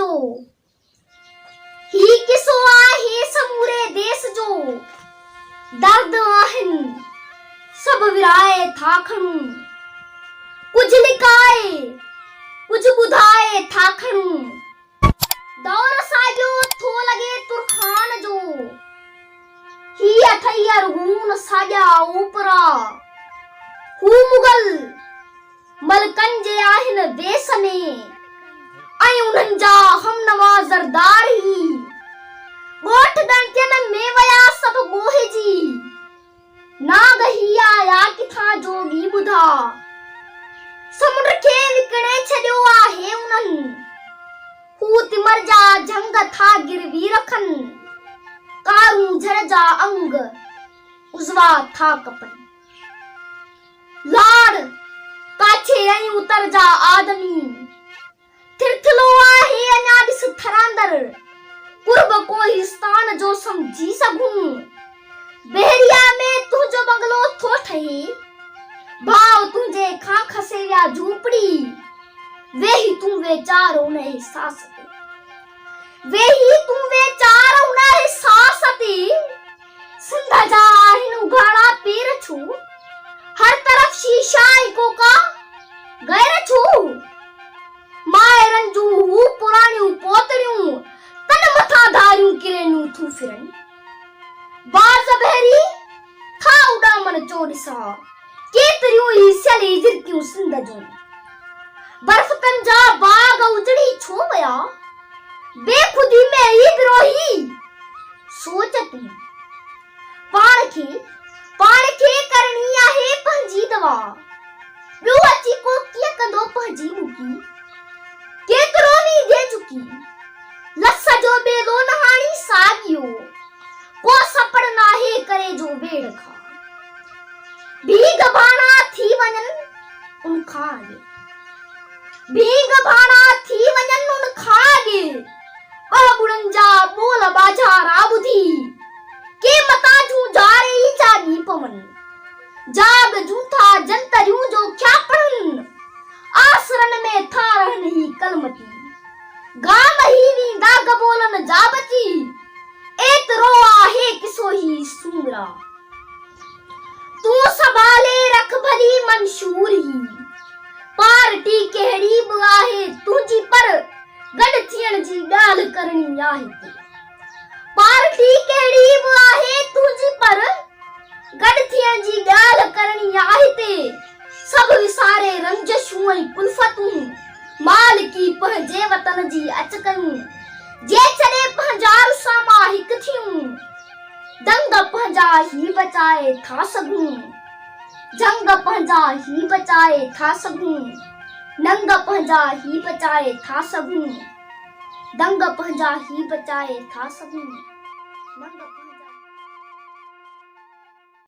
जो ही किसो आहे समूरे देश जो दर्द आहिनि सब विराए था खणूं कुछ लिकाए कुछ ॿुधाए था खणूं दौर साॻियो थो लॻे तुरखान जो ही अथई अरगून साॼा ऊपरा हू मुगल मलकनि जे आहिनि देस में ऐं उन्हनि जा हमनवा ज़रदार ही ॻोठ ॻणतियुनि में विया सभु ॻोहिजी नाग ही आया किथां जोगी ॿुधा समुंड खे विकिणे छॾियो आहे उन्हनि हू तिमर जा झंग था गिरवी रखनि कारूं झड़ जा अंग उज़वा था कपनि लाड़ काछे ऐं उतर जा आदमी थिरथिलो आहे अञा ॾिस थरांदर कुर्ब कोहिस्तान जो समझी सघूं बहरिया में तुंहिंजो बंगलो थो ठहे भाव तुंहिंजे खां खसे विया झूपड़ी वेही तूं वेचारो उन एहसास ते वेही तूं वेचारो उन एहसास ते सिंध जा आहिनि उघाड़ा पेर छो हर तरफ शीशा ई कोका गैर छो मायरन जूं हू पुराणियूं पोतड़ियूं तन मथां धारियूं किरेनूं थियूं फिरनि बाज़ बहरी था उॾामन चो ॾिसां केतिरियूं ई सियली झिरकियूं सिंध जूं बर्फ़तनि जा बाग उजड़ी छो विया बेखुदी में ई बिरोही सोच तूं पाण खे करणी आहे पंहिंजी दवा ॿियो अची को कीअं कंदो पंहिंजी मुकी केतिरो नी दे चुकी लस जो बेलो नहाणी सागियो को सपड़ नाहे करे जो बेड़ खा भीग भाणा थी वञनि उन खां भीग भाणा थी वञनि उन खां ॿुड़नि जा ॿोल बाज़ारा ॿुधी के मता जूं जारे ई जागी पवनि जाग जूं था जंतरियूं जो क्या पढ़नि आसरन में था रहनि ही कलमती गाम ही वींदा गबोलन जा बची एतिरो आहे किसो ही सूमरा तूं संभाले रख भली मंशूर ही पार्टी कहिड़ी बि आहे तुंहिंजी पर गॾु थियण जी ॻाल्हि करणी आहे पार्टी कहिड़ी बि आहे तुंहिंजी पर गॾु थियण जी ॻाल्हि करणी आहे ते सभु विसारे रंजशूं ऐं कुल्फतूं मालिकी पंहिंजे वतन जी अच कयूं जे छॾे पंहिंजा रुसामा हिकु थियूं दंग पंहिंजा ही बचाए था सघूं जंग पंहिंजा ही बचाए था सघूं नंग पंहिंजा ही बचाए था सघूं दंग पंहिंजा ही बचाए था सघूं नंग